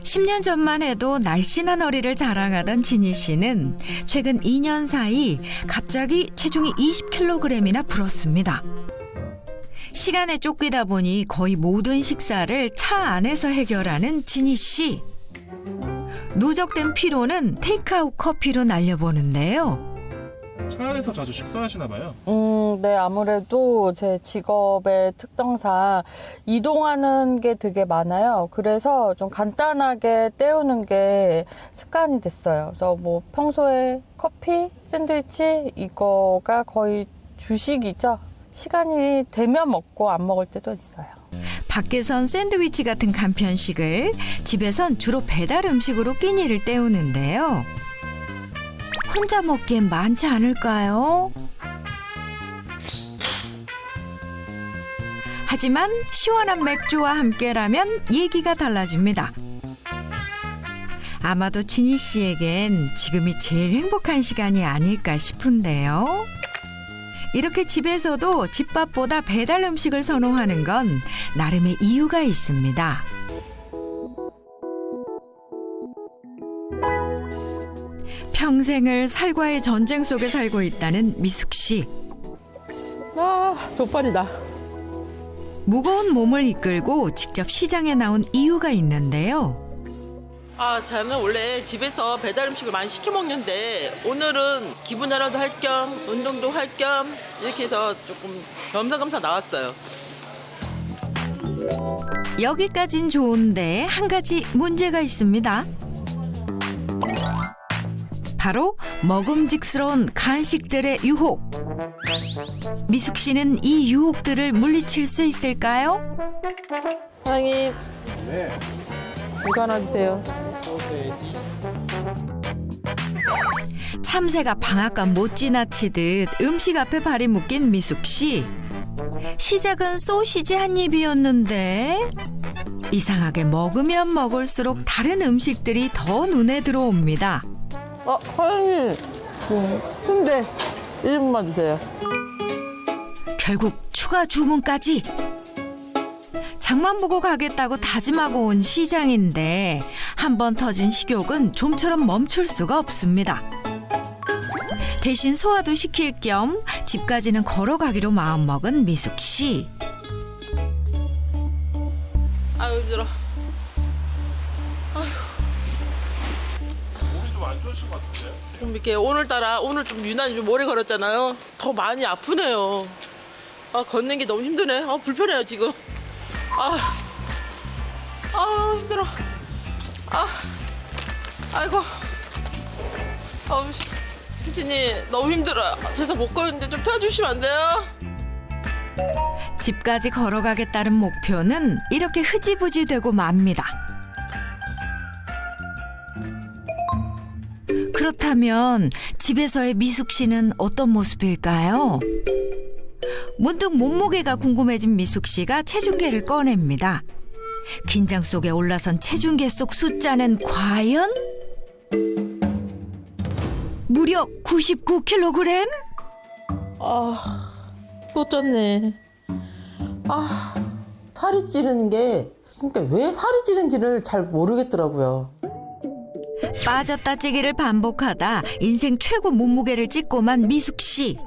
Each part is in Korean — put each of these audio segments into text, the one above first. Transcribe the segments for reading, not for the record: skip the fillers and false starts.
10년 전만 해도 날씬한 허리를 자랑하던 진희 씨는 최근 2년 사이 갑자기 체중이 20kg이나 불었습니다. 시간에 쫓기다 보니 거의 모든 식사를 차 안에서 해결하는 진희 씨. 누적된 피로는 테이크아웃 커피로 날려보는데요. 차 안에서 자주 식사하시나 봐요? 네, 아무래도 제 직업의 특성상 이동하는 게 되게 많아요. 그래서 좀 간단하게 때우는 게 습관이 됐어요. 그래서 뭐 평소에 커피, 샌드위치 이거가 거의 주식이죠. 시간이 되면 먹고 안 먹을 때도 있어요. 밖에선 샌드위치 같은 간편식을, 집에선 주로 배달 음식으로 끼니를 때우는데요. 혼자 먹기엔 많지 않을까요? 하지만 시원한 맥주와 함께라면 얘기가 달라집니다. 아마도 진희 씨에겐 지금이 제일 행복한 시간이 아닐까 싶은데요. 이렇게 집에서도 집밥보다 배달 음식을 선호하는 건 나름의 이유가 있습니다. 평생을 살과의 전쟁 속에 살고 있다는 미숙 씨. 족발이다. 무거운 몸을 이끌고 직접 시장에 나온 이유가 있는데요. 저는 원래 집에서 배달 음식을 많이 시켜 먹는데 오늘은 기분 전환도 할 겸 운동도 할 겸 이렇게 해서 조금 겸사겸사 나왔어요. 여기까진 좋은데 한 가지 문제가 있습니다. 바로 먹음직스러운 간식들의 유혹. 미숙 씨는 이 유혹들을 물리칠 수 있을까요? 사장님, 네. 이거 하나 주세요. 소세지. 참새가 방앗간 못 지나치듯 음식 앞에 발이 묶인 미숙 씨. 시작은 소시지 한 입이었는데 이상하게 먹으면 먹을수록 다른 음식들이 더 눈에 들어옵니다. 사장님, 순대 1인분만 주세요. 결국 추가 주문까지. 장만 보고 가겠다고 다짐하고 온 시장인데 한 번 터진 식욕은 좀처럼 멈출 수가 없습니다. 대신 소화도 시킬 겸 집까지는 걸어가기로 마음먹은 미숙 씨. 아유 힘들어. 몸이 좀 안 좋으신 것 같은데요? 좀 이렇게 오늘따라 오늘 좀 유난히 좀 오래 걸었잖아요. 더 많이 아프네요. 걷는 게 너무 힘드네. 불편해요 지금. 힘들어. 아이고. 피디님 너무 힘들어요. 제가 못 걷는데 좀 도와주시면 안 돼요? 집까지 걸어가겠다는 목표는 이렇게 흐지부지 되고 맙니다. 그렇다면 집에서의 미숙 씨는 어떤 모습일까요? 문득 몸무게가 궁금해진 미숙 씨가 체중계를 꺼냅니다. 긴장 속에 올라선 체중계 속 숫자는 과연? 무려 99kg? 또 쪘네. 살이 찌는 게 그러니까 왜 살이 찌는지를 잘 모르겠더라고요. 빠졌다 찌기를 반복하다 인생 최고 몸무게를 찍고만 미숙 씨.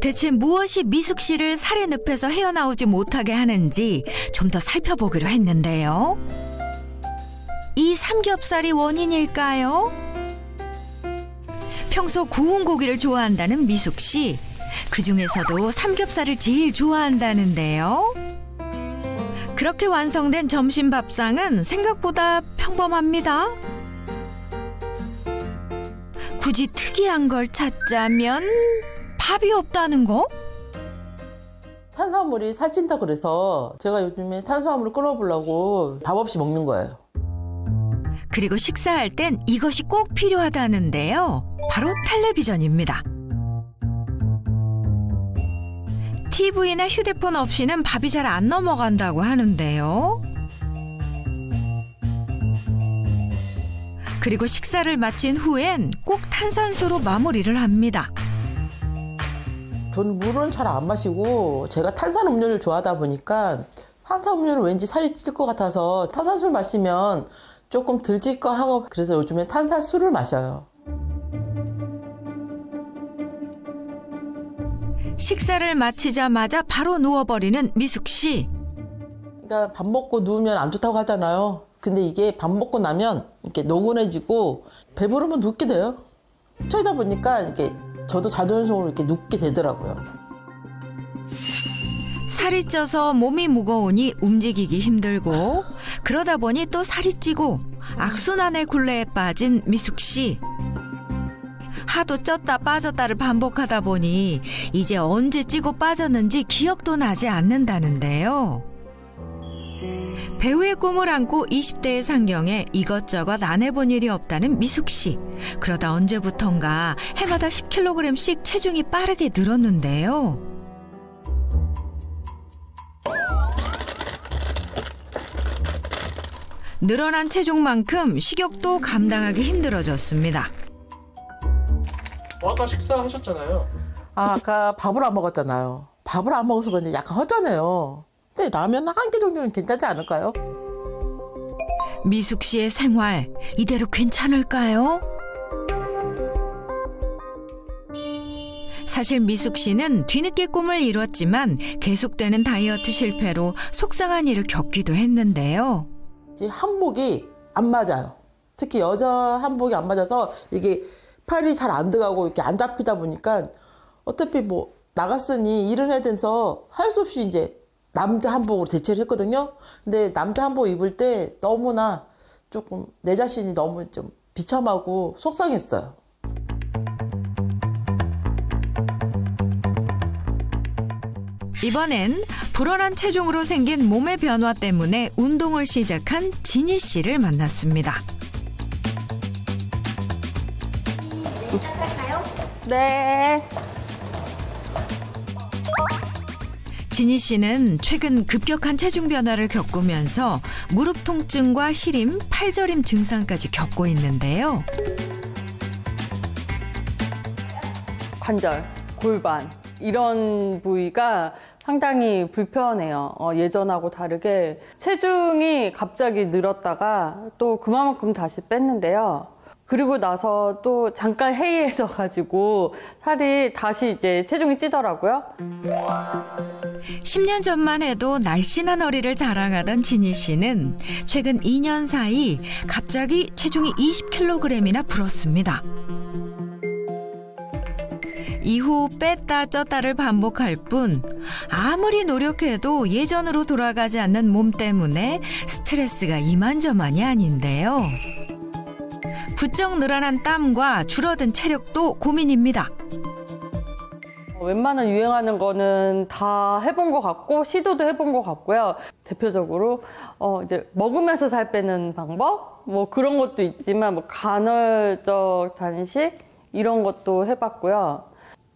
대체 무엇이 미숙 씨를 살의 늪에서 헤어나오지 못하게 하는지 좀 더 살펴보기로 했는데요. 이 삼겹살이 원인일까요? 평소 구운 고기를 좋아한다는 미숙 씨. 그중에서도 삼겹살을 제일 좋아한다는데요. 그렇게 완성된 점심 밥상은 생각보다 평범합니다. 굳이 특이한 걸 찾자면 밥이 없다는 거? 탄수화물이 살찐다 그래서 제가 요즘에 탄수화물을 끊어보려고 밥 없이 먹는 거예요. 그리고 식사할 땐 이것이 꼭 필요하다는데요. 바로 텔레비전입니다. TV나 휴대폰 없이는 밥이 잘 안 넘어간다고 하는데요. 그리고 식사를 마친 후엔 꼭 탄산수로 마무리를 합니다. 저는 물은 잘 안 마시고 제가 탄산음료를 좋아하다 보니까 탄산음료는 왠지 살이 찔 것 같아서 탄산술 마시면 조금 덜 찔 거 하고 그래서 요즘엔 탄산술을 마셔요. 식사를 마치자마자 바로 누워버리는 미숙 씨. 그러니까 밥 먹고 누우면 안 좋다고 하잖아요. 근데 이게 밥 먹고 나면 이렇게 노곤해지고 배부르면 눕게 돼요. 저러다 보니까 이렇게 저도 자동적으로 이렇게 눕게 되더라고요. 살이 쪄서 몸이 무거우니 움직이기 힘들고 그러다 보니 또 살이 찌고 악순환의 굴레에 빠진 미숙 씨. 하도 쪘다 빠졌다를 반복하다 보니 이제 언제 찌고 빠졌는지 기억도 나지 않는다는데요. 배우의 꿈을 안고 20대의 상경에 이것저것 안 해본 일이 없다는 미숙 씨. 그러다 언제부턴가 해마다 10kg씩 체중이 빠르게 늘었는데요. 늘어난 체중만큼 식욕도 감당하기 힘들어졌습니다. 아까 식사하셨잖아요. 아까 밥을 안 먹었잖아요. 밥을 안 먹어서 그런지 약간 허전해요. 근데 라면 한 개 정도는 괜찮지 않을까요? 미숙 씨의 생활 이대로 괜찮을까요? 사실 미숙 씨는 뒤늦게 꿈을 이뤘지만 계속되는 다이어트 실패로 속상한 일을 겪기도 했는데요. 한복이 안 맞아요. 특히 여자 한복이 안 맞아서 이게 팔이 잘 안 들어가고 이렇게 안 잡히다 보니까 어차피 뭐 나갔으니 일을 해야 돼서 할 수 없이 이제 남자 한복으로 대체를 했거든요. 근데 남자 한복 입을 때 너무나 조금 내 자신이 너무 좀 비참하고 속상했어요. 이번엔 불어난 체중으로 생긴 몸의 변화 때문에 운동을 시작한 진희 씨를 만났습니다. 네. 진희 씨는 최근 급격한 체중 변화를 겪으면서 무릎 통증과 시림, 팔저림 증상까지 겪고 있는데요. 관절, 골반 이런 부위가 상당히 불편해요. 예전하고 다르게 체중이 갑자기 늘었다가 또 그만큼 다시 뺐는데요. 그리고 나서 또 잠깐 해이해져가지고 살이 다시 이제 체중이 찌더라고요. 10년 전만 해도 날씬한 허리를 자랑하던 진희 씨는 최근 2년 사이 갑자기 체중이 20kg이나 불었습니다. 이후 뺐다 쪘다를 반복할 뿐 아무리 노력해도 예전으로 돌아가지 않는 몸 때문에 스트레스가 이만저만이 아닌데요. 부쩍 늘어난 땀과 줄어든 체력도 고민입니다. 웬만한 유행하는 거는 다 해본 것 같고 시도도 해본 것 같고요. 대표적으로 이제 먹으면서 살 빼는 방법 뭐 그런 것도 있지만 뭐 간헐적 단식 이런 것도 해봤고요.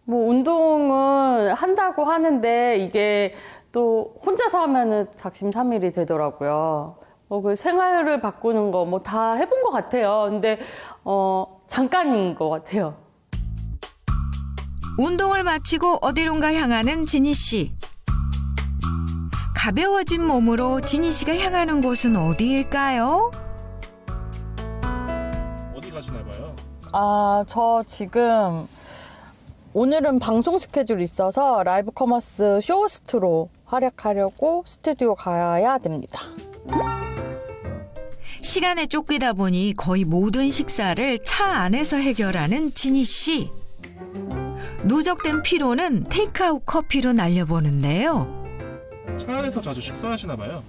뭐 운동은 한다고 하는데 이게 또 혼자서 하면은 작심삼일이 되더라고요. 그 생활을 바꾸는 거 뭐 다 해본 것 같아요. 근데 잠깐인 것 같아요. 운동을 마치고 어디론가 향하는 진희 씨. 가벼워진 몸으로 진희 씨가 향하는 곳은 어디일까요? 어디 가시나 봐요? 저 지금 오늘은 방송 스케줄이 있어서 라이브 커머스 쇼호스트로 활약하려고 스튜디오 가야 됩니다. 시간에 쫓기다 보니 거의 모든 식사를 차 안에서 해결하는 진희 씨. 누적된 피로는 테이크아웃 커피로 날려보는데요. 차 안에서 자주 식사하시나 봐요?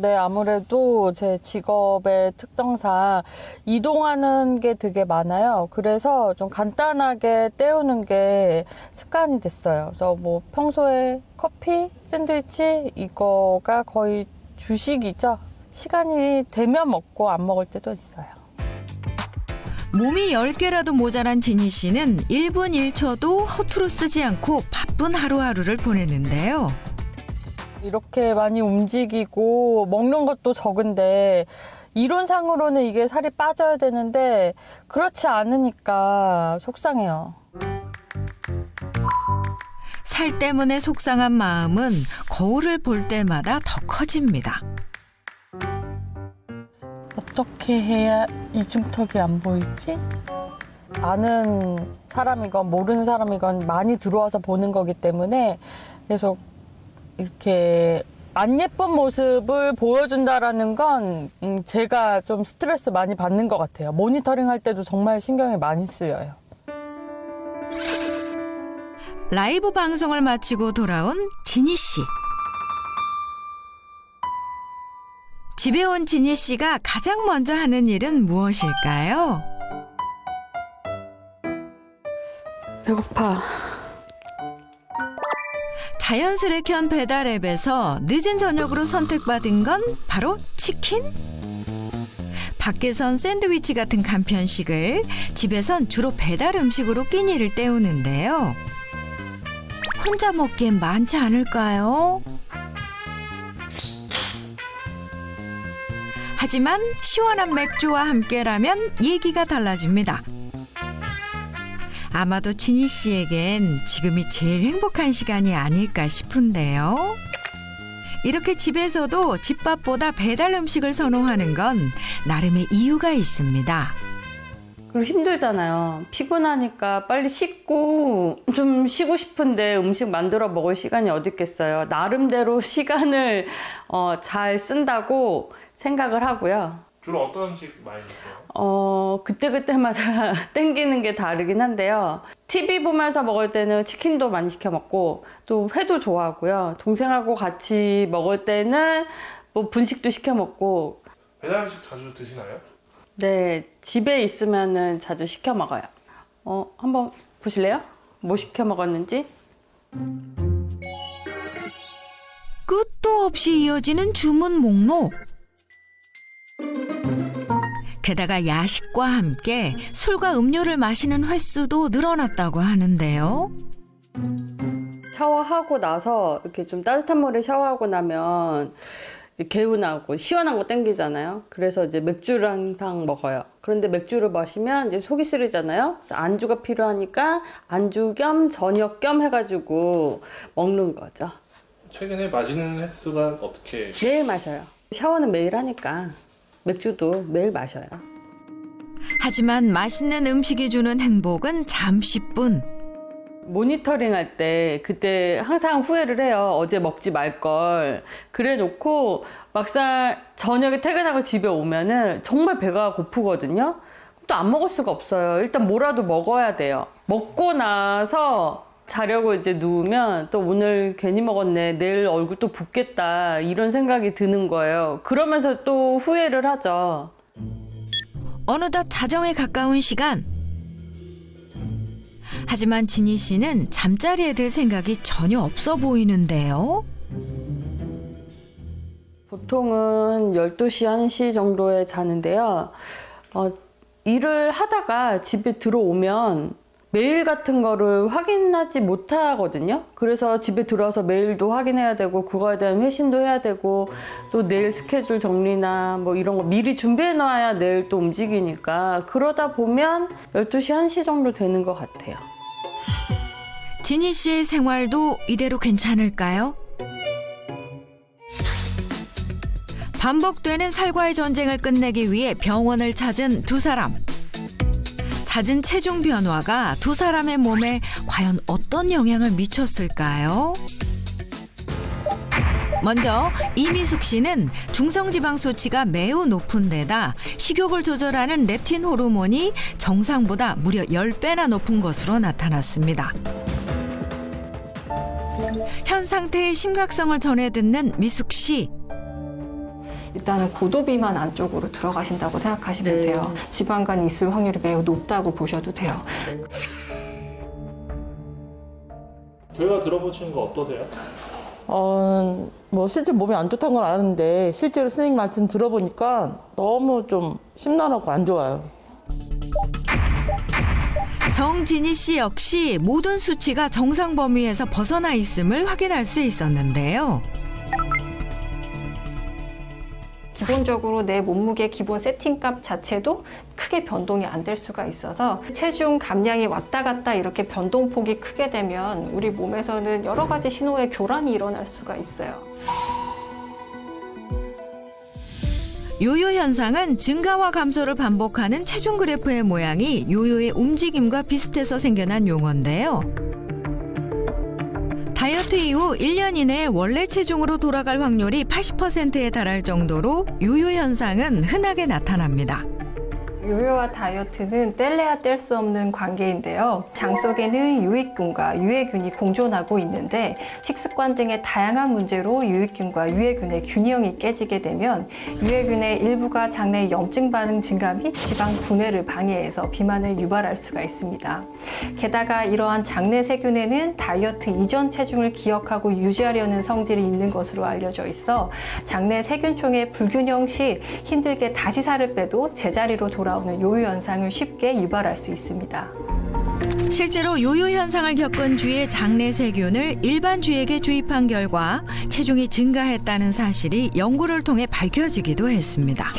네, 아무래도 제 직업의 특성상 이동하는 게 되게 많아요. 그래서 좀 간단하게 때우는 게 습관이 됐어요. 그래서 뭐 평소에 커피, 샌드위치 이거가 거의 주식이죠. 시간이 되면 먹고 안 먹을 때도 있어요. 몸이 10개라도 모자란 진희 씨는 1분 1초도 허투루 쓰지 않고 바쁜 하루하루를 보내는데요. 이렇게 많이 움직이고 먹는 것도 적은데 이론상으로는 이게 살이 빠져야 되는데 그렇지 않으니까 속상해요. 살 때문에 속상한 마음은 거울을 볼 때마다 더 커집니다. 어떻게 해야 이중턱이 안 보이지? 아는 사람이건 모르는 사람이건 많이 들어와서 보는 거기 때문에 계속 이렇게 안 예쁜 모습을 보여준다라는 건 제가 좀 스트레스 많이 받는 것 같아요. 모니터링 할 때도 정말 신경이 많이 쓰여요. 라이브 방송을 마치고 돌아온 진희 씨. 집에 온 진희 씨가 가장 먼저 하는 일은 무엇일까요? 배고파. 자연스레 켠 배달 앱에서 늦은 저녁으로 선택받은 건 바로 치킨? 밖에선 샌드위치 같은 간편식을, 집에선 주로 배달 음식으로 끼니를 때우는데요. 혼자 먹기엔 많지 않을까요? 하지만 시원한 맥주와 함께라면 얘기가 달라집니다. 아마도 진희 씨에겐 지금이 제일 행복한 시간이 아닐까 싶은데요. 이렇게 집에서도 집밥보다 배달 음식을 선호하는 건 나름의 이유가 있습니다. 그리고 힘들잖아요. 피곤하니까 빨리 씻고 좀 쉬고 싶은데 음식 만들어 먹을 시간이 어디 있겠어요. 나름대로 시간을 잘 쓴다고 생각을 하고요. 주로 어떤 음식 많이 드세요? 그때그때마다 땡기는 게 다르긴 한데요. TV 보면서 먹을 때는 치킨도 많이 시켜 먹고 또 회도 좋아하고요. 동생하고 같이 먹을 때는 뭐 분식도 시켜 먹고. 배달 음식 자주 드시나요? 네, 집에 있으면은 자주 시켜 먹어요. 한번 보실래요? 뭐 시켜 먹었는지? 끝도 없이 이어지는 주문 목록. 게다가 야식과 함께 술과 음료를 마시는 횟수도 늘어났다고 하는데요. 샤워하고 나서 이렇게 좀 따뜻한 물에 샤워하고 나면 개운하고 시원한 거 땡기잖아요. 그래서 이제 맥주를 항상 먹어요. 그런데 맥주를 마시면 이제 속이 쓰리잖아요. 안주가 필요하니까 안주 겸 저녁 겸 해가지고 먹는 거죠. 최근에 마시는 횟수가 어떻게? 매일 마셔요. 샤워는 매일 하니까 맥주도 매일 마셔요. 하지만 맛있는 음식이 주는 행복은 잠시뿐. 모니터링 할 때 그때 항상 후회를 해요. 어제 먹지 말걸. 그래 놓고 막상 저녁에 퇴근하고 집에 오면은 정말 배가 고프거든요. 또 안 먹을 수가 없어요. 일단 뭐라도 먹어야 돼요. 먹고 나서 자려고 이제 누우면 또 오늘 괜히 먹었네. 내일 얼굴 또 붓겠다. 이런 생각이 드는 거예요. 그러면서 또 후회를 하죠. 어느덧 자정에 가까운 시간. 하지만 진희 씨는 잠자리에 들 생각이 전혀 없어 보이는데요. 보통은 12시, 1시 정도에 자는데요. 일을 하다가 집에 들어오면 메일 같은 거를 확인하지 못하거든요. 그래서 집에 들어와서 메일도 확인해야 되고 그거에 대한 회신도 해야 되고 또 내일 스케줄 정리나 뭐 이런 거 미리 준비해 놔야 내일 또 움직이니까 그러다 보면 12시, 1시 정도 되는 것 같아요. 진희 씨의 생활도 이대로 괜찮을까요? 반복되는 살과의 전쟁을 끝내기 위해 병원을 찾은 두 사람. 잦은 체중 변화가 두 사람의 몸에 과연 어떤 영향을 미쳤을까요? 먼저 이미숙 씨는 중성지방 수치가 매우 높은 데다 식욕을 조절하는 렙틴 호르몬이 정상보다 무려 10배나 높은 것으로 나타났습니다. 현 상태의 심각성을 전해 듣는 미숙 씨. 일단은 고도비만 안쪽으로 들어가신다고 생각하시면 돼요. 지방간이 있을 확률이 매우 높다고 보셔도 돼요. 결과 들어보시는 거 어떠세요? 뭐 실제 몸이 안 좋다는 건 아는데 실제로 선생님 말씀 들어보니까 너무 좀 심란하고 안 좋아요. 정진희 씨 역시 모든 수치가 정상 범위에서 벗어나 있음을 확인할 수 있었는데요. 기본적으로 내 몸무게 기본 세팅값 자체도 크게 변동이 안 될 수가 있어서 체중 감량이 왔다 갔다 이렇게 변동폭이 크게 되면 우리 몸에서는 여러 가지 신호의 교란이 일어날 수가 있어요. 요요 현상은 증가와 감소를 반복하는 체중 그래프의 모양이 요요의 움직임과 비슷해서 생겨난 용어인데요. 다이어트 이후 1년 이내에 원래 체중으로 돌아갈 확률이 80%에 달할 정도로 요요 현상은 흔하게 나타납니다. 요요와 다이어트는 뗄래야 뗄 수 없는 관계인데요. 장 속에는 유익균과 유해균이 공존하고 있는데 식습관 등의 다양한 문제로 유익균과 유해균의 균형이 깨지게 되면 유해균의 일부가 장내 염증 반응 증가 및 지방 분해를 방해해서 비만을 유발할 수가 있습니다. 게다가 이러한 장내 세균에는 다이어트 이전 체중을 기억하고 유지하려는 성질이 있는 것으로 알려져 있어 장내 세균총의 불균형 시 힘들게 다시 살을 빼도 제자리로 돌아오는 요요 현상을 쉽게 유발할 수 있습니다. 실제로 요요 현상을 겪은 쥐의 장내 세균을 일반 쥐에게 주입한 결과 체중이 증가했다는 사실이 연구를 통해 밝혀지기도 했습니다.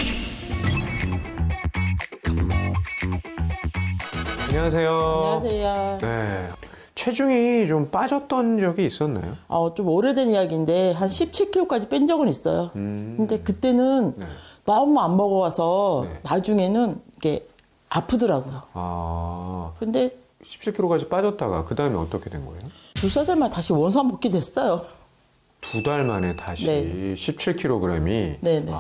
안녕하세요. 안녕하세요. 네. 체중이 좀 빠졌던 적이 있었나요? 좀 오래된 이야기인데 한 17kg까지 뺀 적은 있어요. 근데 그때는 네. 너무 안 먹어와서 네. 나중에는 이게 아프더라고요. 아. 근데 17kg까지 빠졌다가 그 다음에 어떻게 된 거예요? 2살 만에 다시 원상 복귀 됐어요. 2달 만에 다시 네. 17kg이. 네네.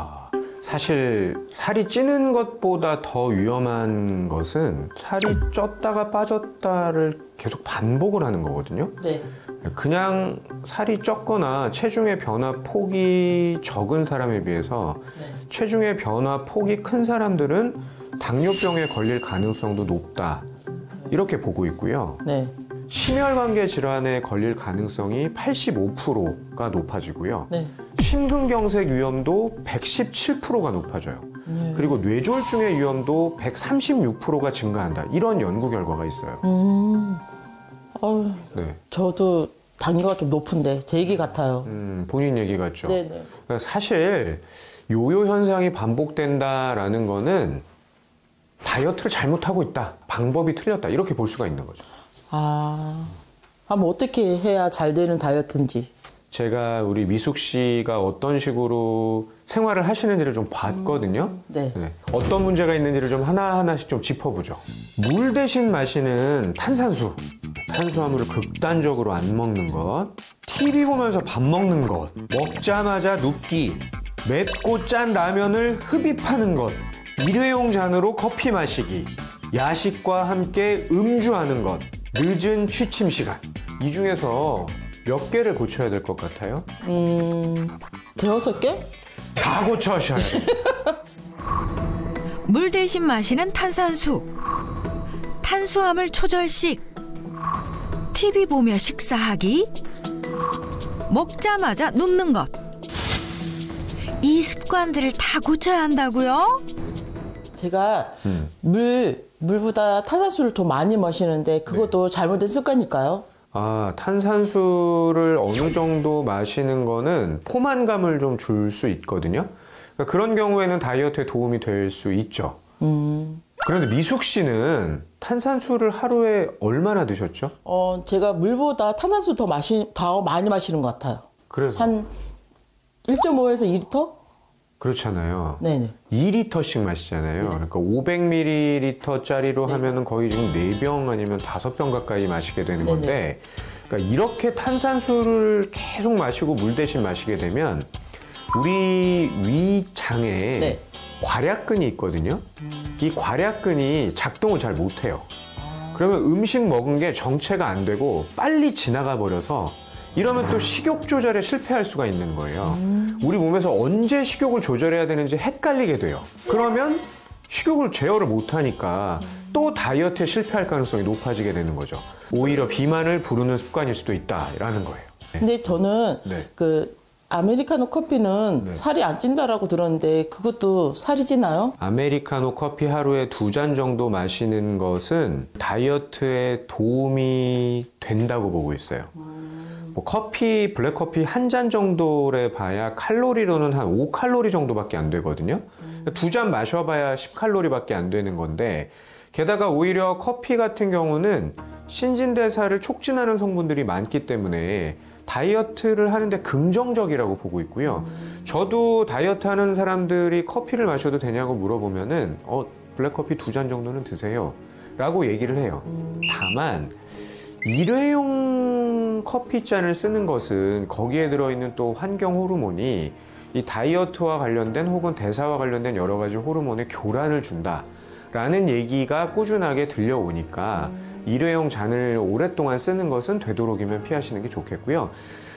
사실 살이 찌는 것보다 더 위험한 것은 살이 쪘다가 빠졌다를 계속 반복을 하는 거거든요. 네. 그냥 살이 쪘거나 체중의 변화 폭이 적은 사람에 비해서 네. 체중의 변화 폭이 큰 사람들은 당뇨병에 걸릴 가능성도 높다. 이렇게 보고 있고요. 네. 심혈관계 질환에 걸릴 가능성이 85%가 높아지고요. 네. 심근경색 위험도 117%가 높아져요. 그리고 뇌졸중의 위험도 136%가 증가한다. 이런 연구 결과가 있어요. 네. 저도 당뇨가 좀 높은데 제 얘기 같아요. 본인 얘기 같죠. 네네. 그러니까 사실 요요 현상이 반복된다라는 거는 다이어트를 잘못하고 있다. 방법이 틀렸다. 이렇게 볼 수가 있는 거죠. 그럼 어떻게 해야 잘 되는 다이어트인지. 제가 우리 미숙 씨가 어떤 식으로 생활을 하시는지를 좀 봤거든요. 네. 네. 어떤 문제가 있는지를 좀 하나하나씩 좀 짚어보죠. 물 대신 마시는 탄산수. 탄수화물을 극단적으로 안 먹는 것. TV 보면서 밥 먹는 것. 먹자마자 눕기. 맵고 짠 라면을 흡입하는 것. 일회용 잔으로 커피 마시기. 야식과 함께 음주하는 것. 늦은 취침 시간. 이 중에서 몇 개를 고쳐야 될 것 같아요? 6개? 다 고쳐셔야 돼요. 물 대신 마시는 탄산수, 탄수화물 초절식, TV 보며 식사하기, 먹자마자 눕는 것. 이 습관들을 다 고쳐야 한다고요? 제가 물보다 탄산수를 더 많이 마시는데 그것도 잘못된 습관일까요? 탄산수를 어느 정도 마시는 거는 포만감을 좀 줄 수 있거든요. 그러니까 그런 경우에는 다이어트에 도움이 될 수 있죠. 그런데 미숙 씨는 탄산수를 하루에 얼마나 드셨죠? 제가 물보다 탄산수 더 많이 마시는 것 같아요. 그래서 한 1.5에서 2리터? 그렇잖아요. 네네. 2리터씩 마시잖아요. 네네. 그러니까 500ml짜리로 하면은 거의 지금 4병 아니면 5병 가까이 마시게 되는 네네. 건데, 그러니까 이렇게 탄산수를 계속 마시고 물 대신 마시게 되면 우리 위장에 네. 괄약근이 있거든요. 이 괄약근이 작동을 잘 못해요. 그러면 음식 먹은 게 정체가 안 되고 빨리 지나가 버려서 이러면 또 식욕 조절에 실패할 수가 있는 거예요. 우리 몸에서 언제 식욕을 조절해야 되는지 헷갈리게 돼요. 그러면 식욕을 제어를 못하니까 또 다이어트에 실패할 가능성이 높아지게 되는 거죠. 오히려 비만을 부르는 습관일 수도 있다라는 거예요. 근데 저는 네. 아메리카노 커피는 네. 살이 안 찐다라고 들었는데 그것도 살이 찌나요? 아메리카노 커피 하루에 2잔 정도 마시는 것은 다이어트에 도움이 된다고 보고 있어요. 뭐 커피, 블랙커피 한 잔 정도래 봐야 칼로리로는 한 5칼로리 정도밖에 안 되거든요. 2잔 마셔봐야 10칼로리밖에 안 되는 건데, 게다가 오히려 커피 같은 경우는 신진대사를 촉진하는 성분들이 많기 때문에 다이어트를 하는데 긍정적이라고 보고 있고요. 저도 다이어트 하는 사람들이 커피를 마셔도 되냐고 물어보면은 블랙커피 2잔 정도는 드세요 라고 얘기를 해요. 다만 일회용 커피잔을 쓰는 것은 거기에 들어있는 또 환경 호르몬이 이 다이어트와 관련된 혹은 대사와 관련된 여러 가지 호르몬의 교란을 준다 라는 얘기가 꾸준하게 들려오니까 일회용 잔을 오랫동안 쓰는 것은 되도록이면 피하시는 게 좋겠고요.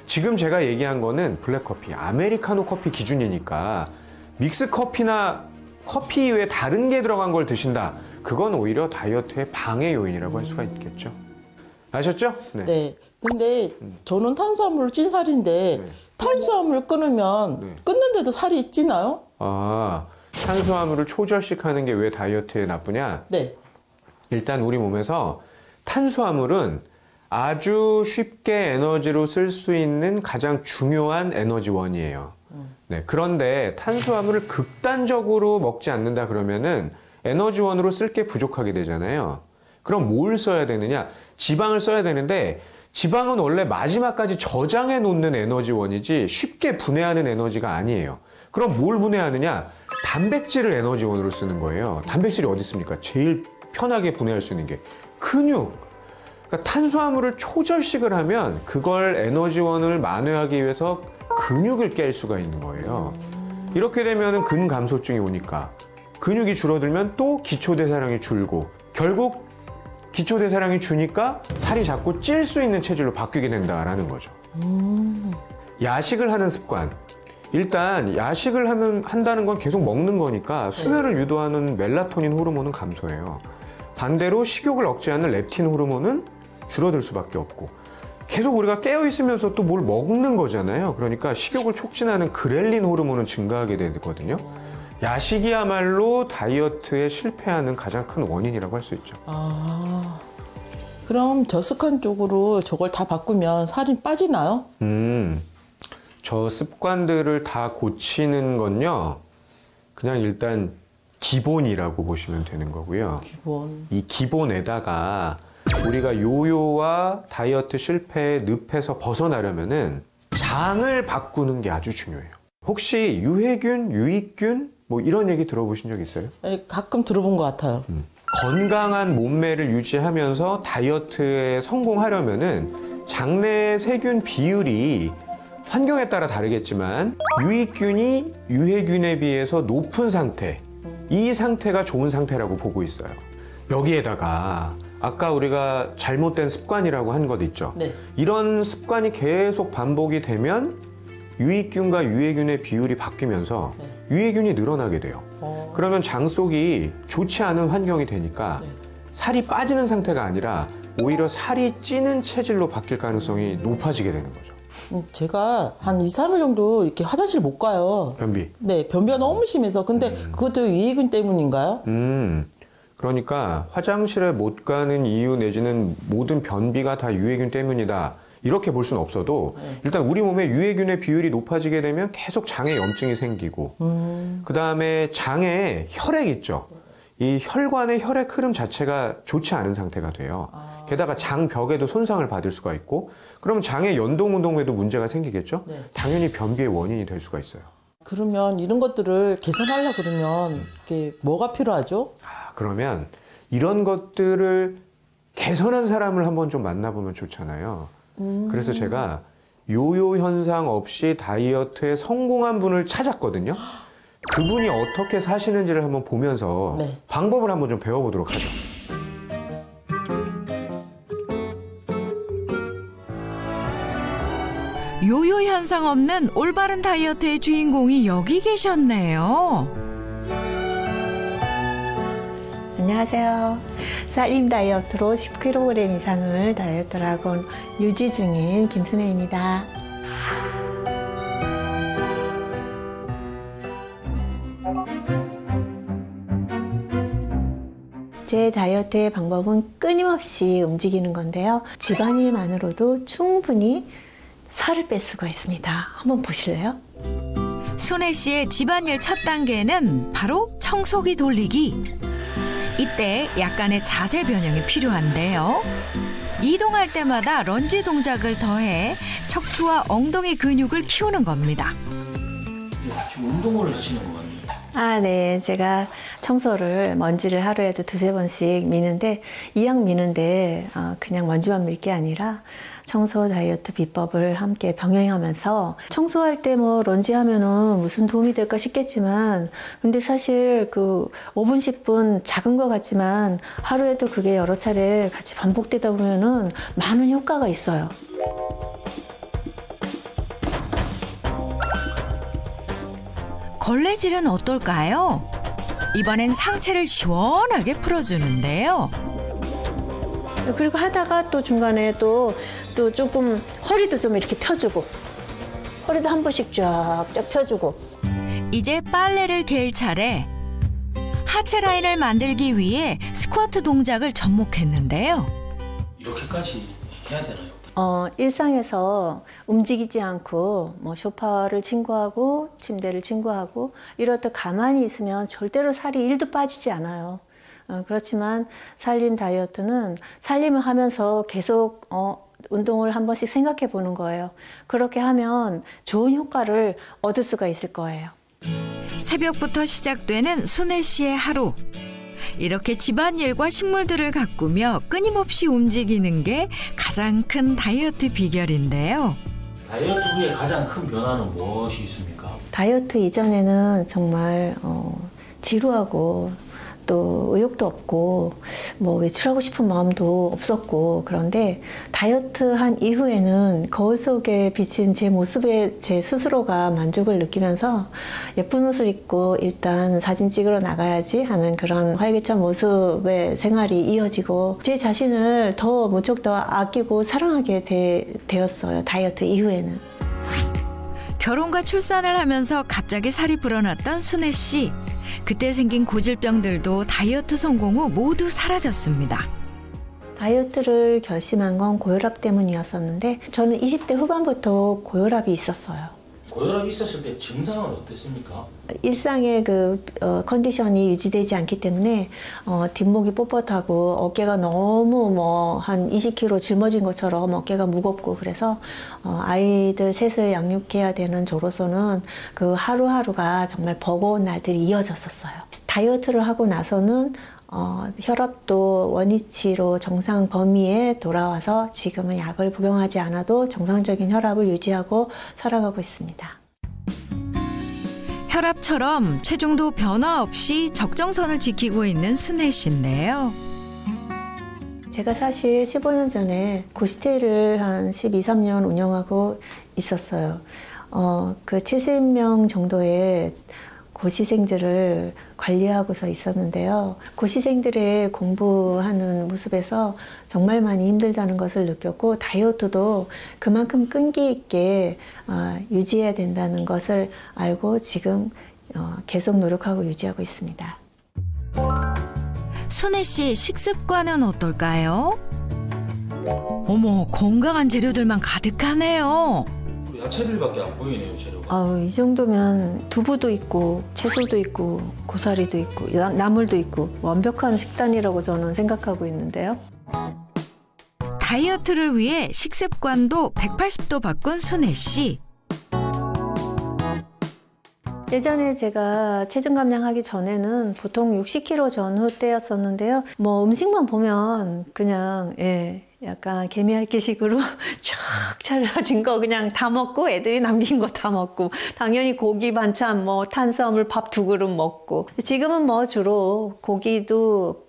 지금 제가 얘기한 거는 블랙커피, 아메리카노 커피 기준이니까 믹스커피나 커피 이외에 다른 게 들어간 걸 드신다. 그건 오히려 다이어트의 방해 요인이라고 할 수가 있겠죠. 아셨죠? 네. 네. 근데 저는 탄수화물을 찐 살인데 네. 탄수화물을 끊으면 네. 끊는데도 살이 찌나요? 아, 탄수화물을 초절식 하는 게 왜 다이어트에 나쁘냐? 네. 일단 우리 몸에서 탄수화물은 아주 쉽게 에너지로 쓸 수 있는 가장 중요한 에너지원이에요. 네, 그런데 탄수화물을 극단적으로 먹지 않는다 그러면은 에너지원으로 쓸 게 부족하게 되잖아요. 그럼 뭘 써야 되느냐? 지방을 써야 되는데 지방은 원래 마지막까지 저장해 놓는 에너지원이지 쉽게 분해하는 에너지가 아니에요. 그럼 뭘 분해하느냐? 단백질을 에너지원으로 쓰는 거예요. 단백질이 어디 있습니까? 제일 편하게 분해할 수 있는 게 근육. 그러니까 탄수화물을 초절식을 하면 그걸 에너지원을 만회하기 위해서 근육을 깰 수가 있는 거예요. 이렇게 되면 근감소증이 오니까 근육이 줄어들면 또 기초대사량이 줄고 결국 기초대사량이 주니까 살이 자꾸 찔 수 있는 체질로 바뀌게 된다라는 거죠. 야식을 하는 습관. 일단 야식을 한다는 건 계속 먹는 거니까 수면을 유도하는 멜라토닌 호르몬은 감소해요. 반대로 식욕을 억제하는 렙틴 호르몬은 줄어들 수밖에 없고 계속 우리가 깨어 있으면서 또 뭘 먹는 거잖아요. 그러니까 식욕을 촉진하는 그렐린 호르몬은 증가하게 되거든요. 야식이야말로 다이어트에 실패하는 가장 큰 원인이라고 할 수 있죠. 아, 그럼 저습관 쪽으로 저걸 다 바꾸면 살이 빠지나요? 저 습관들을 다 고치는 건요, 그냥 일단 기본이라고 보시면 되는 거고요. 기본. 이 기본에다가 우리가 요요와 다이어트 실패의 늪에서 벗어나려면은 장을 바꾸는 게 아주 중요해요. 혹시 유해균, 유익균 뭐 이런 얘기 들어보신 적 있어요? 가끔 들어본 것 같아요. 건강한 몸매를 유지하면서 다이어트에 성공하려면은 장내 세균 비율이 환경에 따라 다르겠지만 유익균이 유해균에 비해서 높은 상태, 이 상태가 좋은 상태라고 보고 있어요. 여기에다가 아까 우리가 잘못된 습관이라고 한 것 있죠. 네. 이런 습관이 계속 반복이 되면 유익균과 유해균의 비율이 바뀌면서 유해균이 늘어나게 돼요. 그러면 장 속이 좋지 않은 환경이 되니까 살이 빠지는 상태가 아니라 오히려 살이 찌는 체질로 바뀔 가능성이 높아지게 되는 거죠. 제가 한 2, 3일 정도 이렇게 화장실 못 가요. 변비. 네, 변비가 너무 심해서. 근데 그것도 유해균 때문인가요? 그러니까 화장실에 못 가는 이유 내지는 모든 변비가 다 유해균 때문이다. 이렇게 볼 수는 없어도 일단 우리 몸에 유해균의 비율이 높아지게 되면 계속 장에 염증이 생기고 그다음에 장에 혈액 있죠. 이 혈관의 혈액 흐름 자체가 좋지 않은 상태가 돼요. 게다가 장벽에도 손상을 받을 수가 있고 그러면 장의 연동운동에도 문제가 생기겠죠. 당연히 변비의 원인이 될 수가 있어요. 그러면 이런 것들을 개선하려고 그러면 이게 뭐가 필요하죠? 그러면 이런 것들을 개선한 사람을 한번 좀 만나보면 좋잖아요. 그래서 제가 요요 현상 없이 다이어트에 성공한 분을 찾았거든요. 그분이 어떻게 사시는지를 한번 보면서 방법을 한번 좀 배워보도록 하죠. 요요 현상 없는 올바른 다이어트의 주인공이 여기 계셨네요. 안녕하세요. 살림 다이어트로 10kg 이상을 다이어트를 하고 유지 중인 김순혜입니다. 제 다이어트의 방법은 끊임없이 움직이는 건데요. 집안일만으로도 충분히 살을 뺄 수가 있습니다. 한번 보실래요? 순애 씨의 집안일 첫 단계는 바로 청소기 돌리기. 이때 약간의 자세 변형이 필요한데요. 이동할 때마다 런지 동작을 더해 척추와 엉덩이 근육을 키우는 겁니다. 지금 운동을 하시는 거 같네요. 아, 네. 제가 청소를 먼지를 하루에도 2-3번씩 미는데 이왕 미는데 그냥 먼지만 밀 게 아니라 청소 다이어트 비법을 함께 병행하면서 청소할 때 뭐 런지 하면은 무슨 도움이 될까 싶겠지만 근데 사실 그 5분, 10분 작은 것 같지만 하루에도 그게 여러 차례 같이 반복되다 보면은 많은 효과가 있어요. 걸레질은 어떨까요? 이번엔 상체를 시원하게 풀어주는데요. 그리고 하다가 또 중간에 또 조금 허리도 좀 이렇게 펴주고 허리도 한 번씩 쫙쫙 펴주고. 이제 빨래를 개일 차례. 하체 라인을 만들기 위해 스쿼트 동작을 접목했는데요. 이렇게까지 해야 되나요? 일상에서 움직이지 않고 뭐 소파를 침구하고 침대를 침구하고 이렇듯 가만히 있으면 절대로 살이 1도 빠지지 않아요. 그렇지만 살림 다이어트는 살림을 하면서 계속 운동을 한 번씩 생각해 보는 거예요. 그렇게 하면 좋은 효과를 얻을 수가 있을 거예요. 새벽부터 시작되는 순애 씨의 하루. 이렇게 집안일과 식물들을 가꾸며 끊임없이 움직이는 게 가장 큰 다이어트 비결인데요. 다이어트 후에 가장 큰 변화는 무엇이 있습니까? 다이어트 이전에는 정말 지루하고 또 의욕도 없고 뭐 외출하고 싶은 마음도 없었고 그런데 다이어트 한 이후에는 거울 속에 비친 제 모습에 제 스스로가 만족을 느끼면서 예쁜 옷을 입고 일단 사진 찍으러 나가야지 하는 그런 활기찬 모습의 생활이 이어지고 제 자신을 무척 더 아끼고 사랑하게 되었어요. 다이어트 이후에는. 결혼과 출산을 하면서 갑자기 살이 불어났던 순애 씨. 그때 생긴 고질병들도 다이어트 성공 후 모두 사라졌습니다. 다이어트를 결심한 건 고혈압 때문이었었는데 저는 20대 후반부터 고혈압이 있었어요. 고혈압이 있었을 때 증상은 어땠습니까? 일상의 컨디션이 유지되지 않기 때문에 뒷목이 뻣뻣하고 어깨가 너무 한 20kg 짊어진 것처럼 어깨가 무겁고 그래서 아이들 셋을 양육해야 되는 저로서는 그 하루하루가 정말 버거운 날들이 이어졌었어요. 다이어트를 하고 나서는 혈압도 원위치로 정상 범위에 돌아와서 지금은 약을 복용하지 않아도 정상적인 혈압을 유지하고 살아가고 있습니다. 혈압처럼 체중도 변화 없이 적정선을 지키고 있는 순애 씨인데요. 제가 사실 15년 전에 고시테이를 한 12-13년 운영하고 있었어요. 그 70명 정도의 고시생들을 관리하고서 있었는데요. 고시생들의 공부하는 모습에서 정말 많이 힘들다는 것을 느꼈고 다이어트도 그만큼 끈기 있게 유지해야 된다는 것을 알고 지금 계속 노력하고 유지하고 있습니다. 순애 씨 식습관은 어떨까요? 어머, 건강한 재료들만 가득하네요. 야채들밖에 안 보이네요, 재료가. 이 정도면 두부도 있고 채소도 있고 고사리도 있고 나물도 있고 완벽한 식단이라고 저는 생각하고 있는데요. 다이어트를 위해 식습관도 180도 바꾼 순애 씨. 예전에 제가 체중 감량하기 전에는 보통 60kg 전후 때였었는데요. 음식만 보면 그냥 약간 개미핥기식으로 쫙 잘라진 거 그냥 다 먹고 애들이 남긴 거 다 먹고 당연히 고기 반찬 탄수화물 밥 2그릇 먹고 지금은 주로 고기도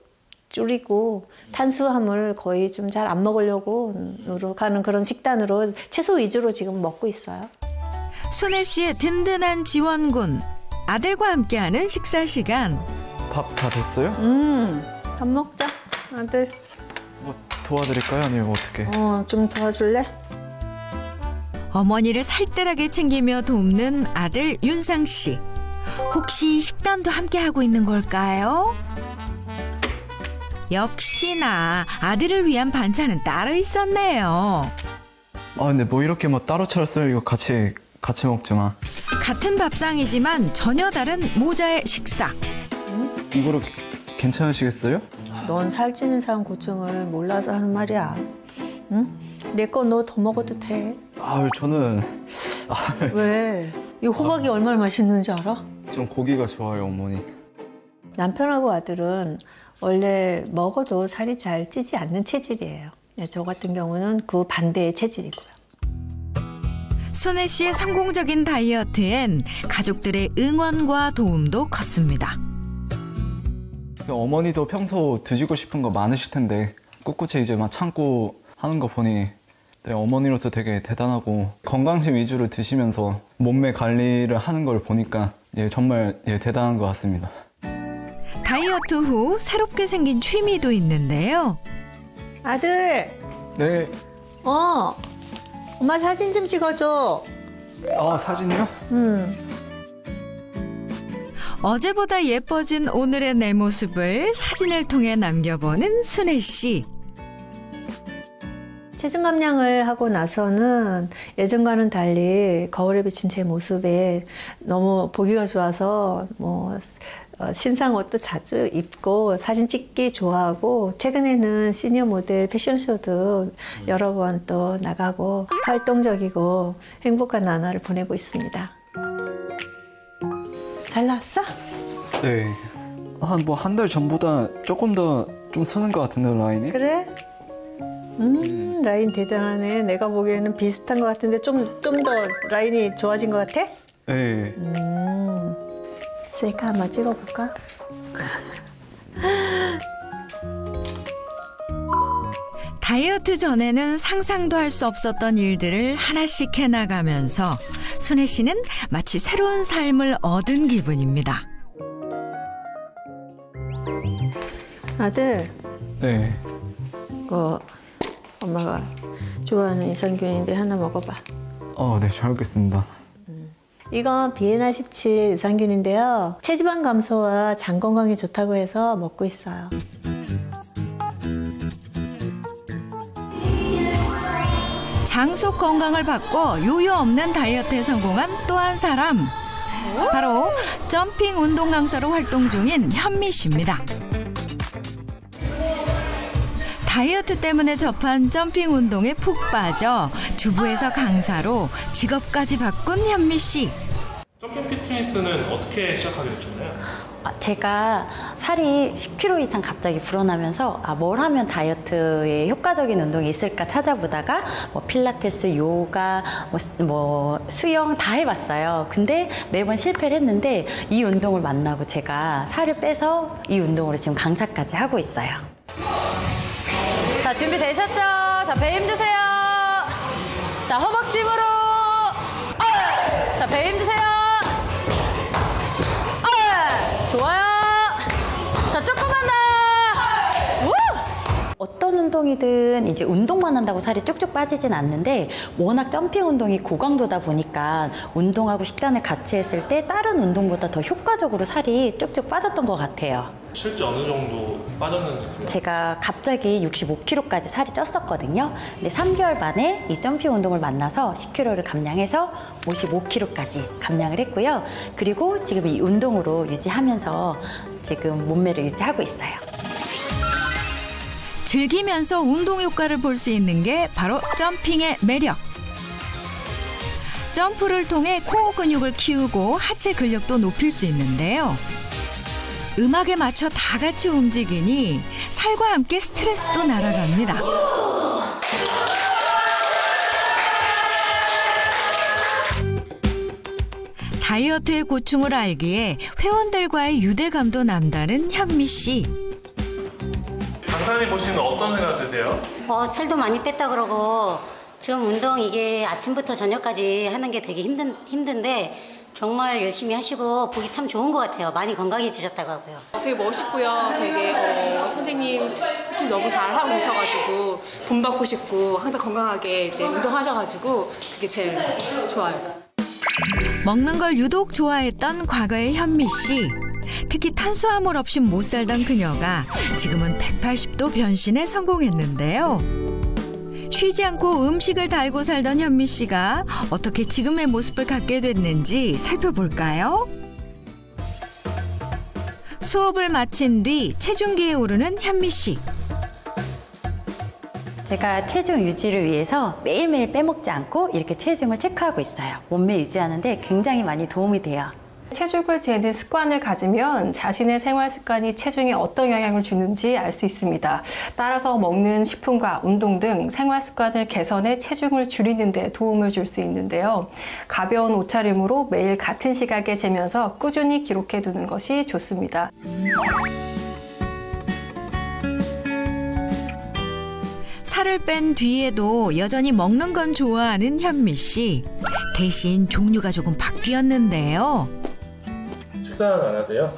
줄이고 탄수화물 거의 좀 잘 안 먹으려고 노력하는 그런 식단으로 채소 위주로 지금 먹고 있어요. 순애 씨의 든든한 지원군. 아들과 함께하는 식사 시간. 밥 다 됐어요? 밥 먹자, 아들. 도와드릴까요? 아니면 어떻게? 좀 도와줄래? 어머니를 살뜰하게 챙기며 돕는 아들 윤상 씨. 혹시 식단도 함께 하고 있는 걸까요? 역시나 아들을 위한 반찬은 따로 있었네요. 근데 뭐 이렇게 뭐 따로 차렸어요? 이거 같이 먹지 마. 같은 밥상이지만 전혀 다른 모자의 식사. 이거로 괜찮으시겠어요? 넌 살찌는 사람 고충을 몰라서 하는 말이야. 응? 내 거 너 더 먹어도 돼. 저는 왜? 이 호박이 얼마나 맛있는지 알아? 좀 고기가 좋아요, 어머니. 남편하고 아들은 원래 먹어도 살이 잘 찌지 않는 체질이에요. 저 같은 경우는 그 반대의 체질이고요. 순애 씨의 성공적인 다이어트엔 가족들의 응원과 도움도 컸습니다. 어머니도 평소 드시고 싶은 거 많으실 텐데 꿋꿋이 이제 막 참고 하는 거 보니 어머니로서 되게 대단하고 건강식 위주로 드시면서 몸매 관리를 하는 걸 보니까 정말 대단한 것 같습니다. 다이어트 후 새롭게 생긴 취미도 있는데요. 아들! 네. 엄마 사진 좀 찍어줘. 사진이요? 어제보다 예뻐진 오늘의 내 모습을 사진을 통해 남겨보는 순애 씨. 체중 감량을 하고 나서는 예전과는 달리 거울에 비친 제 모습에 너무 보기가 좋아서 신상 옷도 자주 입고 사진 찍기 좋아하고 최근에는 시니어 모델 패션쇼도 여러 번 또 나가고 활동적이고 행복한 나날을 보내고 있습니다. 잘 나왔어? 네. 한 달 전보다 조금 더 좀 쓰는 것 같은데, 라인이? 그래? 라인 대단하네. 내가 보기에는 비슷한 것 같은데 좀 더 라인이 좋아진 것 같아? 네. 셀카 한번 찍어볼까? 다이어트 전에는 상상도 할 수 없었던 일들을 하나씩 해나가면서 순애 씨는 마치 새로운 삶을 얻은 기분입니다. 아들. 네. 이거 엄마가 좋아하는 유산균인데 하나 먹어봐. 네, 잘 먹겠습니다. 이건 비에나 17 유산균인데요. 체지방 감소와 장 건강에 좋다고 해서 먹고 있어요. 장속 건강을 바꿔 요요 없는 다이어트에 성공한 또 한 사람. 바로 점핑 운동 강사로 활동 중인 현미 씨입니다. 다이어트 때문에 접한 점핑 운동에 푹 빠져 주부에서 강사로 직업까지 바꾼 현미 씨. 점핑 피트니스는 어떻게 시작하게 되셨나요? 제가 살이 10kg 이상 갑자기 불어나면서 뭘 하면 다이어트에 효과적인 운동이 있을까 찾아보다가 필라테스, 요가, 수영 다 해봤어요. 근데 매번 실패를 했는데 이 운동을 만나고 제가 살을 빼서 이 운동으로 지금 강사까지 하고 있어요. 자, 준비되셨죠? 자, 배 힘주세요. 자, 허벅지으로. 자, 배 힘주세요. 좋아요. 자, 조금만 더. 어떤 운동이든 이제 운동만 한다고 살이 쭉쭉 빠지진 않는데 워낙 점핑 운동이 고강도다 보니까 운동하고 식단을 같이 했을 때 다른 운동보다 더 효과적으로 살이 쭉쭉 빠졌던 것 같아요. 실제 어느 정도 빠졌는지? 제가 갑자기 65kg까지 살이 쪘었거든요. 근데 3개월 만에 이 점핑 운동을 만나서 10kg를 감량해서 55kg까지 감량을 했고요. 그리고 지금 이 운동으로 유지하면서 지금 몸매를 유지하고 있어요. 즐기면서 운동 효과를 볼 수 있는 게 바로 점핑의 매력. 점프를 통해 코어 근육을 키우고 하체 근력도 높일 수 있는데요. 음악에 맞춰 다 같이 움직이니 살과 함께 스트레스도 날아갑니다. 다이어트의 고충을 알기에 회원들과의 유대감도 난다는 현미 씨. 강사님 보시면 어떤 생각 드세요? 살도 많이 뺐다 그러고 지금 운동 이게 아침부터 저녁까지 하는 게 되게 힘든데 정말 열심히 하시고 보기 참 좋은 것 같아요. 많이 건강해지셨다고 하고요. 되게 멋있고요. 되게 선생님 지금 너무 잘하고 계셔가지고 본받고 싶고 항상 건강하게 이제 운동하셔가지고 그게 제일 좋아요. 먹는 걸 유독 좋아했던 과거의 현미 씨. 특히 탄수화물 없이 못 살던 그녀가 지금은 180도 변신에 성공했는데요. 쉬지 않고 음식을 달고 살던 현미 씨가 어떻게 지금의 모습을 갖게 됐는지 살펴볼까요? 수업을 마친 뒤 체중계에 오르는 현미 씨. 제가 체중 유지를 위해서 매일매일 빼먹지 않고 이렇게 체중을 체크하고 있어요. 몸매 유지하는데 굉장히 많이 도움이 돼요. 체중을 재는 습관을 가지면 자신의 생활 습관이 체중에 어떤 영향을 주는지 알 수 있습니다. 따라서 먹는 식품과 운동 등 생활 습관을 개선해 체중을 줄이는 데 도움을 줄 수 있는데요. 가벼운 옷차림으로 매일 같은 시각에 재면서 꾸준히 기록해 두는 것이 좋습니다. 살을 뺀 뒤에도 여전히 먹는 건 좋아하는 현미 씨. 대신 종류가 조금 바뀌었는데요. 식사는 안 하세요?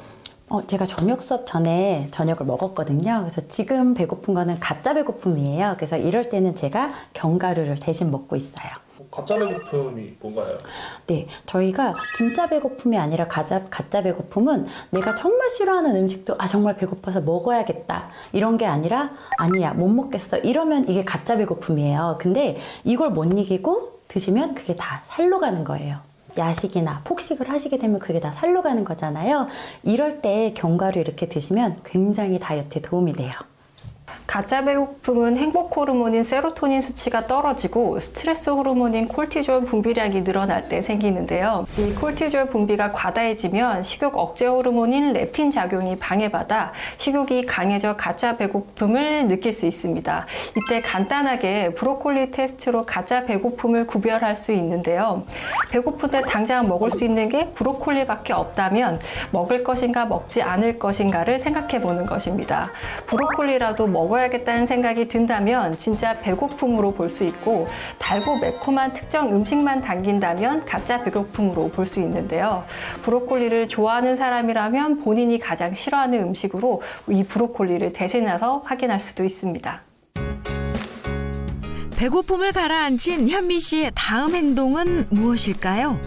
제가 저녁 수업 전에 저녁을 먹었거든요. 그래서 지금 배고픈 거는 가짜 배고픔이에요. 그래서 이럴 때는 제가 견과류를 대신 먹고 있어요. 가짜 배고픔이 뭔가요? 네, 저희가 진짜 배고픔이 아니라 가짜 배고픔은 내가 정말 싫어하는 음식도 정말 배고파서 먹어야겠다 이런 게 아니라 아니야 못 먹겠어 이러면 이게 가짜 배고픔이에요. 근데 이걸 못 이기고 드시면 그게 다 살로 가는 거예요. 야식이나 폭식을 하시게 되면 그게 다 살로 가는 거잖아요. 이럴 때 견과류 이렇게 드시면 굉장히 다이어트에 도움이 돼요. 가짜 배고픔은 행복 호르몬인 세로토닌 수치가 떨어지고 스트레스 호르몬인 콜티졸 분비량이 늘어날 때 생기는데요. 이 콜티졸 분비가 과다해지면 식욕 억제 호르몬인 렙틴 작용이 방해받아 식욕이 강해져 가짜 배고픔을 느낄 수 있습니다. 이때 간단하게 브로콜리 테스트로 가짜 배고픔을 구별할 수 있는데요. 배고픈데 당장 먹을 수 있는 게 브로콜리밖에 없다면 먹을 것인가 먹지 않을 것인가를 생각해 보는 것입니다. 브로콜리라도 먹어야겠다는 생각이 든다면 진짜 배고픔으로 볼 수 있고 달고 매콤한 특정 음식만 당긴다면 가짜 배고픔으로 볼 수 있는데요. 브로콜리를 좋아하는 사람이라면 본인이 가장 싫어하는 음식으로 이 브로콜리를 대신해서 확인할 수도 있습니다. 배고픔을 가라앉힌 현미 씨의 다음 행동은 무엇일까요?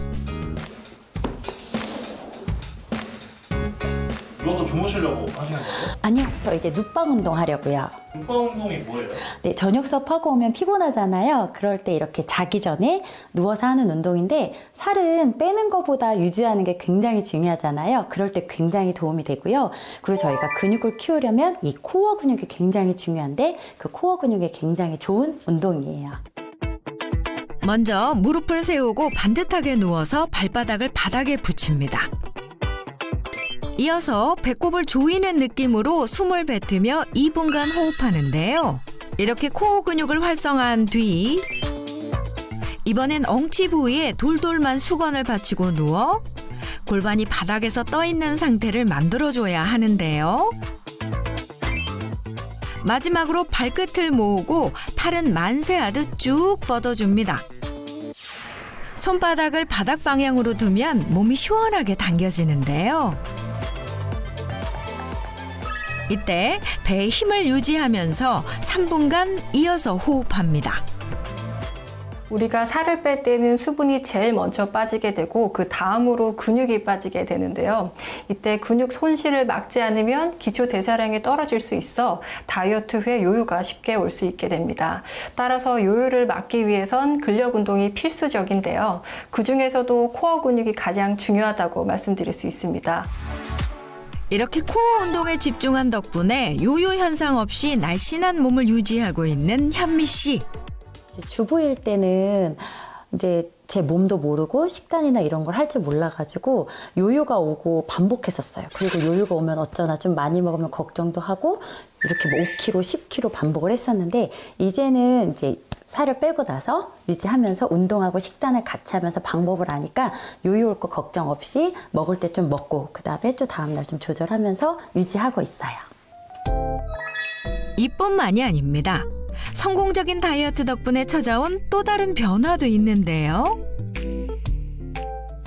이것도 주무시려고 하시는 거예요? 아니요, 저 이제 눕방 운동 하려고요. 눕방 운동이 뭐예요? 네, 저녁 수업하고 오면 피곤하잖아요. 그럴 때 이렇게 자기 전에 누워서 하는 운동인데 살은 빼는 것보다 유지하는 게 굉장히 중요하잖아요. 그럴 때 굉장히 도움이 되고요. 그리고 저희가 근육을 키우려면 이 코어 근육이 굉장히 중요한데 그 코어 근육에 굉장히 좋은 운동이에요. 먼저 무릎을 세우고 반듯하게 누워서 발바닥을 바닥에 붙입니다. 이어서 배꼽을 조이는 느낌으로 숨을 뱉으며 2분간 호흡하는데요. 이렇게 코어 근육을 활성화한 뒤 이번엔 엉치 부위에 돌돌만 수건을 받치고 누워 골반이 바닥에서 떠 있는 상태를 만들어줘야 하는데요. 마지막으로 발끝을 모으고 팔은 만세하듯 쭉 뻗어줍니다. 손바닥을 바닥 방향으로 두면 몸이 시원하게 당겨지는데요. 이때 배에 힘을 유지하면서 3분간 이어서 호흡합니다. 우리가 살을 뺄 때는 수분이 제일 먼저 빠지게 되고 그 다음으로 근육이 빠지게 되는데요. 이때 근육 손실을 막지 않으면 기초 대사량이 떨어질 수 있어 다이어트 후에 요요가 쉽게 올 수 있게 됩니다. 따라서 요요를 막기 위해선 근력 운동이 필수적인데요. 그 중에서도 코어 근육이 가장 중요하다고 말씀드릴 수 있습니다. 이렇게 코어 운동에 집중한 덕분에 요요 현상 없이 날씬한 몸을 유지하고 있는 현미 씨. 주부일 때는 이제 제 몸도 모르고 식단이나 이런 걸 할 줄 몰라가지고 요요가 오고 반복했었어요. 그리고 요요가 오면 어쩌나 좀 많이 먹으면 걱정도 하고 이렇게 뭐 5kg, 10kg 반복을 했었는데 이제는 이제 살을 빼고 나서 유지하면서 운동하고 식단을 같이 하면서 방법을 아니까 요요 올 거 걱정 없이 먹을 때 좀 먹고 그 다음에 또 다음날 좀 조절하면서 유지하고 있어요. 이뿐만이 아닙니다. 성공적인 다이어트 덕분에 찾아온 또 다른 변화도 있는데요.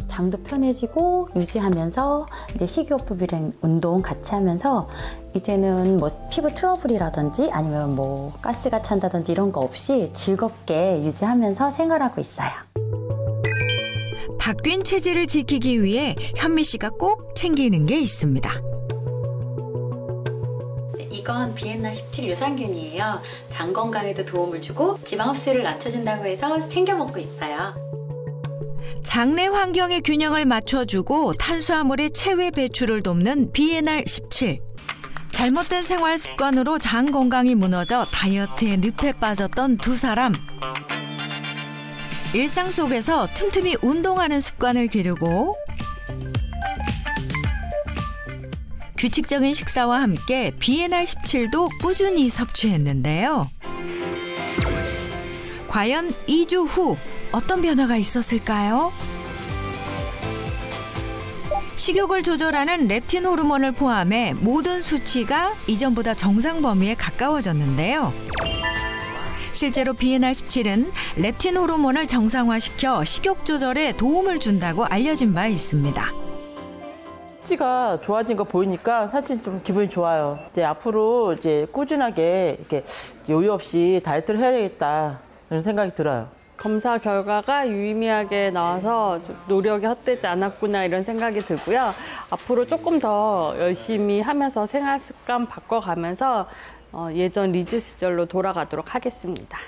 장도 편해지고 유지하면서 이제 식이요법이랑 운동 같이 하면서 이제는 뭐 피부 트러블이라든지 아니면 뭐 가스가 찬다든지 이런 거 없이 즐겁게 유지하면서 생활하고 있어요. 바뀐 체질을 지키기 위해 현미 씨가 꼭 챙기는 게 있습니다. 이건 비엔나 17 유산균이에요. 장 건강에도 도움을 주고 지방 흡수를 낮춰준다고 해서 챙겨 먹고 있어요. 장내 환경의 균형을 맞춰주고 탄수화물의 체외 배출을 돕는 비엔알 17. 잘못된 생활 습관으로 장 건강이 무너져 다이어트에 늪에 빠졌던 두 사람. 일상 속에서 틈틈이 운동하는 습관을 기르고 규칙적인 식사와 함께 비엔알 17도 꾸준히 섭취했는데요. 과연 2주 후 어떤 변화가 있었을까요? 식욕을 조절하는 렙틴 호르몬을 포함해 모든 수치가 이전보다 정상 범위에 가까워졌는데요. 실제로 비엔알 17은 렙틴 호르몬을 정상화시켜 식욕 조절에 도움을 준다고 알려진 바 있습니다. 수치가 좋아진 거 보이니까 사실 좀 기분이 좋아요. 이제 앞으로 이제 꾸준하게 이렇게 여유 없이 다이어트를 해야겠다 이런 생각이 들어요. 검사 결과가 유의미하게 나와서 좀 노력이 헛되지 않았구나 이런 생각이 들고요. 앞으로 조금 더 열심히 하면서 생활 습관 바꿔가면서 예전 리즈 시절로 돌아가도록 하겠습니다.